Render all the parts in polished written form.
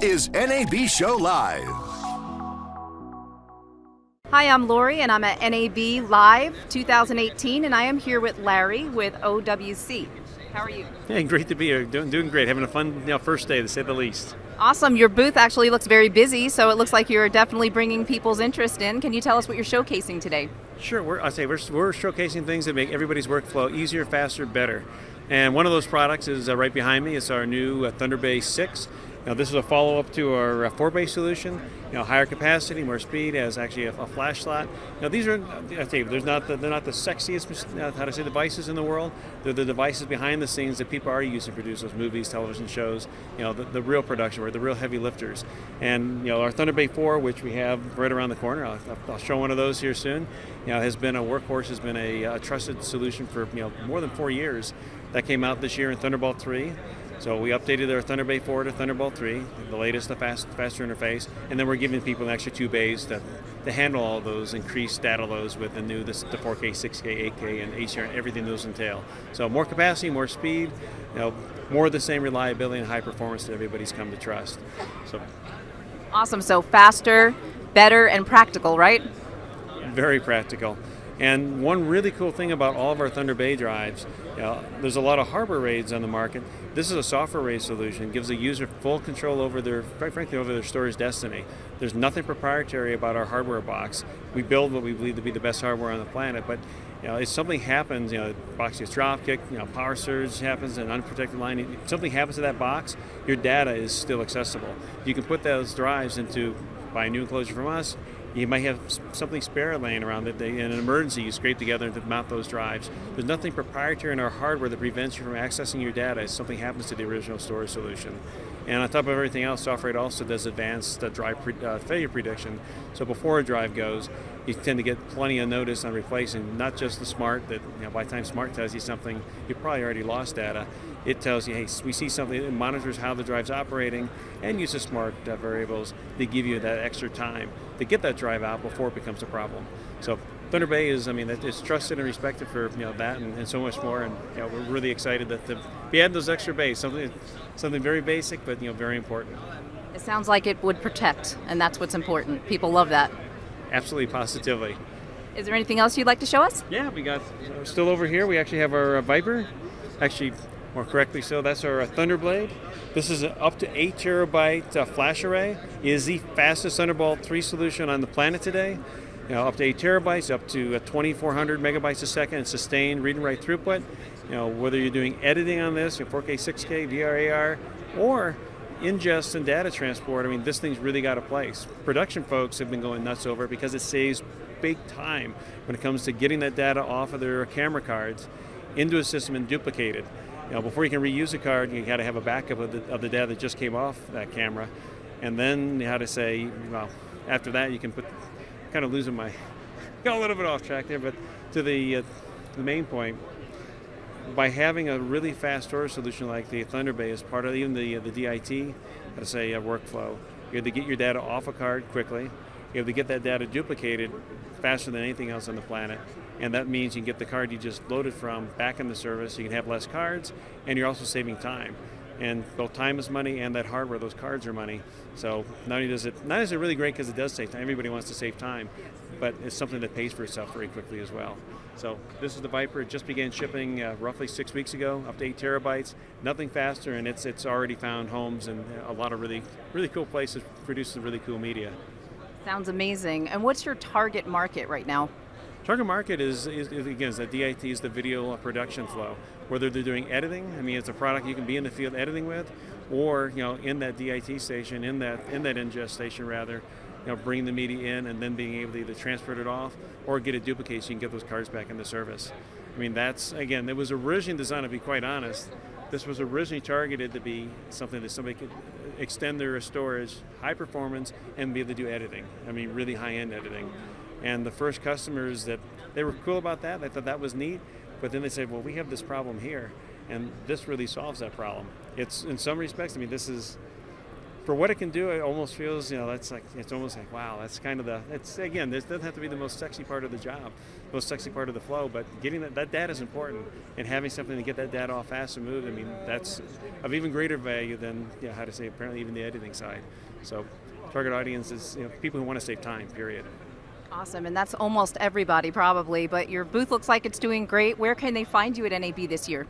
is NABShow Live. Hi, I'm Lori, and I'm at NAB Live 2018, and I am here with Larry with OWC. How are you? Yeah, great to be here. Doing great. Having a fun first day, to say the least. Awesome. Your booth actually looks very busy, so it looks like you're definitely bringing people's interest in. Can you tell us what you're showcasing today? Sure. We're showcasing things that make everybody's workflow easier, faster, better. And one of those products is right behind me. It's our new Thunder Bay 6. Now, this is a follow-up to our 4-bay solution. Higher capacity, more speed, has actually a flash slot. Now, these are, I tell you, they're not the sexiest, devices in the world. They're the devices behind the scenes that people are using to produce those movies, television shows. The real production work, the real heavy lifters. And our Thunder Bay 4, which we have right around the corner, I'll show one of those here soon. Has been a workhorse, has been a trusted solution for more than 4 years. That came out this year in Thunderbolt 3. So we updated our Thunder Bay 4 to Thunderbolt 3, the latest, the faster interface, and then we're giving people an extra 2 bays to handle all those increased data loads with the 4K, 6K, 8K, and HDR, and everything those entail. So more capacity, more speed, more of the same reliability and high performance that everybody's come to trust. So awesome. So faster, better, and practical, right? Very practical. And one really cool thing about all of our Thunder Bay drives, there's a lot of hardware RAIDs on the market. This is a software RAID solution. It gives the user full control over quite frankly, over their storage destiny. There's nothing proprietary about our hardware box. We build what we believe to be the best hardware on the planet, but if something happens, the box gets drop kicked, power surge happens, an unprotected line, if something happens to that box, your data is still accessible. You can put those drives buy a new enclosure from us. You might have something spare laying around that in an emergency you scrape together to mount those drives. There's nothing proprietary in our hardware that prevents you from accessing your data if something happens to the original storage solution. And on top of everything else, software also does advanced drive failure prediction. So before a drive goes, you tend to get plenty of notice on replacing not just the smart that by the time smart tells you something, you probably already lost data. It tells you, hey, we see something, it monitors how the drive's operating and uses smart variables to give you that extra time to get that drive out before it becomes a problem. So Thunder Bay is, it's trusted and respected for that and so much more. And we're really excited to be adding those extra bays, something very basic but very important. It sounds like it would protect, and that's what's important. People love that. Absolutely, positively. Is there anything else you'd like to show us? Yeah, still over here. We actually have our Viper. Actually, more correctly so, that's our Thunderblade. This is an up to 8 terabyte flash array. It is the fastest Thunderbolt 3 solution on the planet today. Up to 8 terabytes, up to 2,400 megabytes a second in sustained read and write throughput. Whether you're doing editing on this, 4K, 6K, VR, AR, or ingest and data transport, this thing's really got a place. Production folks have been going nuts over it because it saves big time when it comes to getting that data off of their camera cards into a system and duplicated. Before you can reuse a card, you got to have a backup of the data that just came off that camera, and then after that you can put. Kind of losing got a little bit off track there, but to the main point, by having a really fast storage solution like the Thunder Bay as part of even the DIT, let's say workflow, you have to get your data off a card quickly. You have to get that data duplicated faster than anything else on the planet. And that means you can get the card you just loaded from back in the service. You can have less cards, and you're also saving time. And both time is money, and that hardware, those cards are money. So not only is it really great because it does save time. Everybody wants to save time, but it's something that pays for itself very quickly as well. So this is the Viper. It just began shipping roughly 6 weeks ago, up to 8 terabytes. Nothing faster, and it's already found homes in a lot of really, really cool places, produces really cool media. Sounds amazing. And what's your target market right now? Target market is again, the DIT is the video production flow. Whether they're doing editing, it's a product you can be in the field editing with, or in that DIT station, in that ingest station rather, bring the media in and then being able to either transfer it off or get it duplicated so you can get those cards back in the service. That's, again, it was originally designed, to be quite honest, this was originally targeted to be something that somebody could extend their storage, high performance, and be able to do editing. Really high-end editing. And the first customers they were cool about that. They thought that was neat. But then they said, well, we have this problem here, and this really solves that problem. It's, in some respects, this is for what it can do, it almost feels, it's almost like, wow, that's kind of this doesn't have to be the most sexy part of the job, most sexy part of the flow, but getting that data is important, and having something to get that data off fast and moved, that's of even greater value than, apparently even the editing side. So target audience is, people who want to save time, period. Awesome, and that's almost everybody probably, but your booth looks like it's doing great. Where can they find you at NAB this year?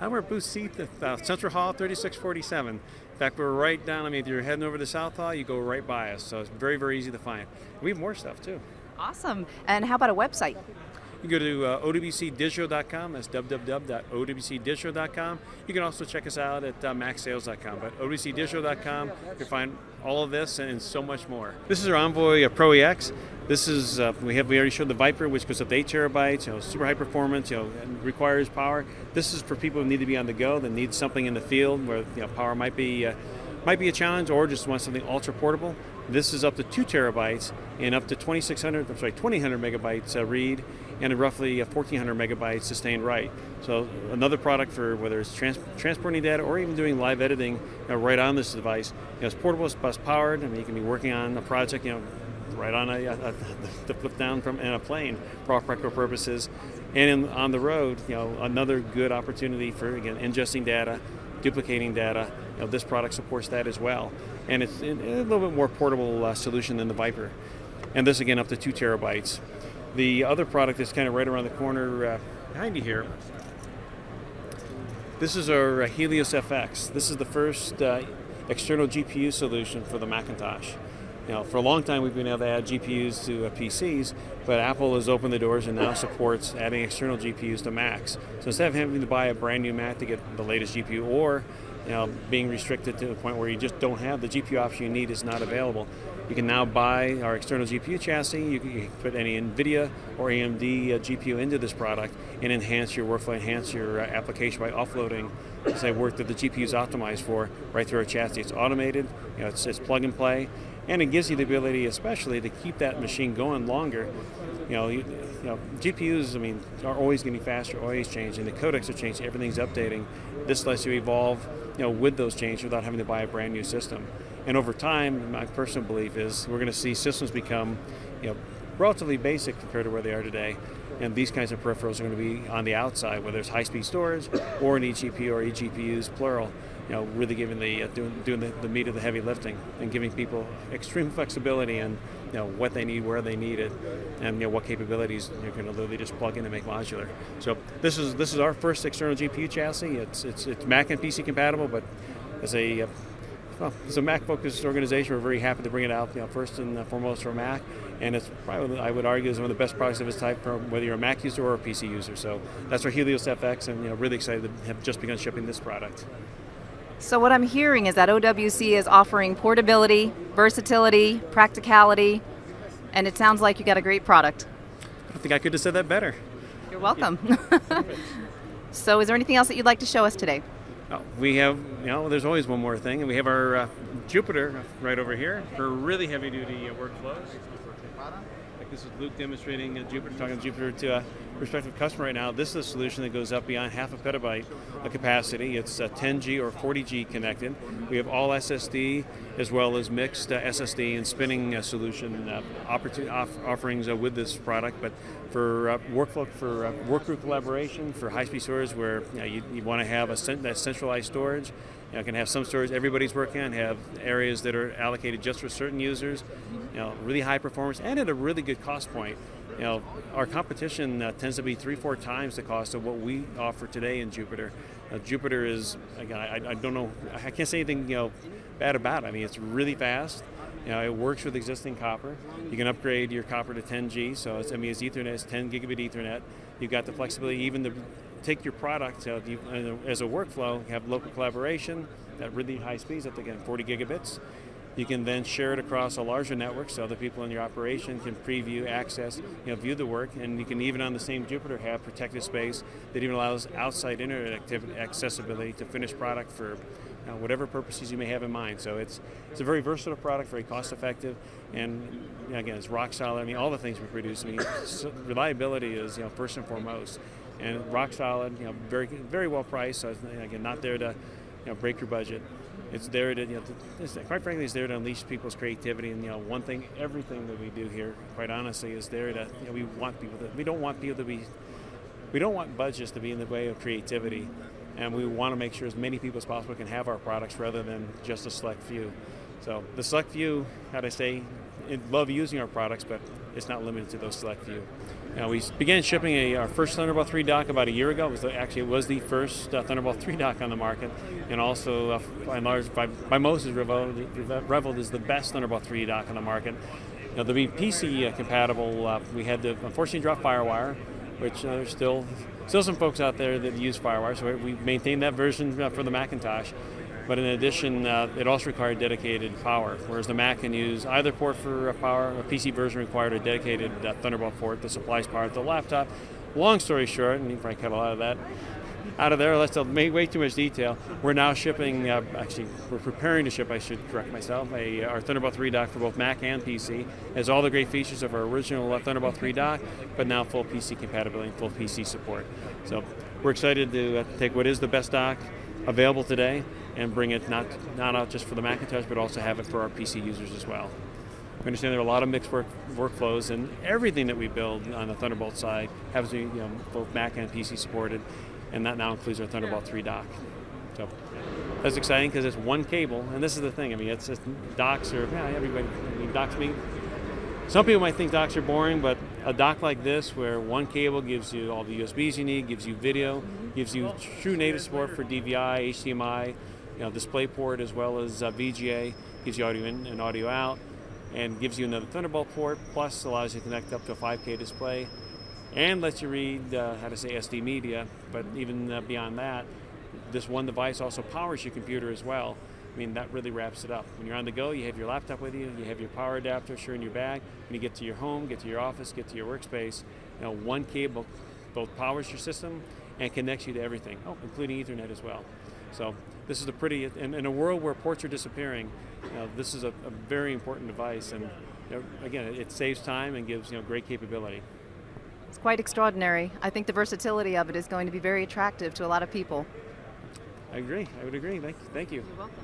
We're at booth C, Central Hall, 3647. In fact, we're right down, if you're heading over to South Hall, you go right by us, so it's very, very easy to find. We have more stuff, too. Awesome, and how about a website? You can go to OWCDigital.com, that's www.OWCDigital.com. You can also check us out at MaxSales.com, but OWCDigital.com, you can find all of this and so much more. This is our Envoy Pro EX. This is, we already showed the Viper, which goes up to 8 terabytes, super high performance, and requires power. This is for people who need to be on the go, that need something in the field where power might be a challenge, or just want something ultra portable. This is up to 2 terabytes and up to 2000 megabytes read, and roughly 1400 megabytes sustained write. So another product for whether it's transporting data or even doing live editing right on this device. It's portable, it's bus powered. You can be working on a project, right on the flip down from in a plane for all practical purposes. And on the road, another good opportunity for, again, ingesting data, duplicating data. This product supports that as well. And it's a little bit more portable solution than the Viper. And this, again, up to 2 terabytes. The other product that's kind of right around the corner behind you here, this is our Helios FX. This is the first external GPU solution for the Macintosh. For a long time we've been able to add GPUs to PCs, but Apple has opened the doors and now supports adding external GPUs to Macs. So instead of having to buy a brand new Mac to get the latest GPU, or being restricted to the point where you just don't have the GPU option you need is not available, you can now buy our external GPU chassis. You can put any NVIDIA or AMD GPU into this product and enhance your workflow, enhance your application by offloading, say, work that the GPU is optimized for right through our chassis. It's automated, it's plug and play, and it gives you the ability, especially, to keep that machine going longer. GPUs, are always getting faster, always changing. The codecs are changing, everything's updating. This lets you evolve, with those changes without having to buy a brand new system. And over time, my personal belief is we're going to see systems become, relatively basic compared to where they are today. And these kinds of peripherals are going to be on the outside, whether it's high-speed storage or an eGPU or eGPUs, plural. Really giving doing the meat of the heavy lifting and giving people extreme flexibility in what they need, where they need it, and what capabilities you're going to literally just plug in and make modular. So this is our first external GPU chassis. It's Mac and PC compatible, but as a Mac-focused organization, we're very happy to bring it out, first and foremost for Mac, and it's probably, I would argue, is one of the best products of its type for whether you're a Mac user or a PC user. So that's our Helios FX, and really excited to have just begun shipping this product. So what I'm hearing is that OWC is offering portability, versatility, practicality, and it sounds like you got a great product. I think I could have said that better. You're welcome. Yeah. So is there anything else that you'd like to show us today? We have, there's always one more thing, and we have our Jupiter right over here for really heavy-duty workflows. Like this is Luke demonstrating Jupiter, talking to Jupiter to a prospective customer right now. This is a solution that goes up beyond half a petabyte of capacity. It's 10G or 40G connected. We have all SSD as well as mixed SSD and spinning solution offerings with this product. But for workflow, for work group collaboration, for high-speed storage where you want to have that centralized storage. You can have some storage everybody's working on, have areas that are allocated just for certain users, really high performance and at a really good cost point. Our competition tends to be 3-4 times the cost of what we offer today in Jupiter. Jupiter is, again, I don't know, I can't say anything bad about it. It's really fast. It works with existing copper. You can upgrade your copper to 10G, so it's Ethernet, it's 10 gigabit Ethernet. You've got the flexibility even to take your product as a workflow, have local collaboration at really high speeds, up to, again, 40 gigabits. You can then share it across a larger network so other people in your operation can preview, access, view the work, and you can even on the same Jupiter have protected space that even allows outside internet accessibility to finished product for whatever purposes you may have in mind. So it's a very versatile product, very cost effective, and again, it's rock solid. All the things we produce, reliability is first and foremost, and rock solid, very, very well priced. So again, not there to break your budget. It's there to, quite frankly, it's there to unleash people's creativity. And everything that we do here, quite honestly, is there to, we don't want budgets to be in the way of creativity, and we want to make sure as many people as possible can have our products rather than just a select few. So the select few, love using our products, but it's not limited to those select few. We began shipping our first Thunderbolt 3 dock about a year ago. It was the first Thunderbolt 3 dock on the market, and also by and large, by most is reveled as the best Thunderbolt 3 dock on the market. To be PC compatible, we had to unfortunately drop FireWire, which there's still some folks out there that use FireWire, so we maintained that version for the Macintosh. But in addition, it also required dedicated power, whereas the Mac can use either port for power. A PC version required a dedicated Thunderbolt port that supplies power to the laptop. Long story short, and you probably cut a lot of that out of there, let's tell way too much detail. We're now shipping, we're preparing to ship, I should correct myself, our Thunderbolt 3 dock for both Mac and PC. It has all the great features of our original Thunderbolt 3 dock, but now full PC compatibility and full PC support. So we're excited to take what is the best dock available today and bring it not out just for the Macintosh, but also have it for our PC users as well. We understand there are a lot of mixed workflows, and everything that we build on the Thunderbolt side has to be both Mac and PC supported, and that now includes our Thunderbolt 3 dock. So that's exciting because it's one cable, and this is the thing. It's just docks are everybody. Docks mean some people might think docks are boring, but a dock like this, where one cable gives you all the USBs you need, gives you video, gives you true native support for DVI, HDMI, DisplayPort as well as VGA, gives you audio in and audio out, and gives you another Thunderbolt port, plus allows you to connect up to a 5K display, and lets you read, SD media. But even beyond that, this one device also powers your computer as well. That really wraps it up. When you're on the go, you have your laptop with you, you have your power adapter sure in your bag. When you get to your home, get to your office, get to your workspace, one cable both powers your system and connects you to everything, including Ethernet as well. So this is in a world where ports are disappearing, this is a very important device, and again, it saves time and gives great capability. It's quite extraordinary. I think the versatility of it is going to be very attractive to a lot of people. I agree. I would agree. Thank you. You're welcome.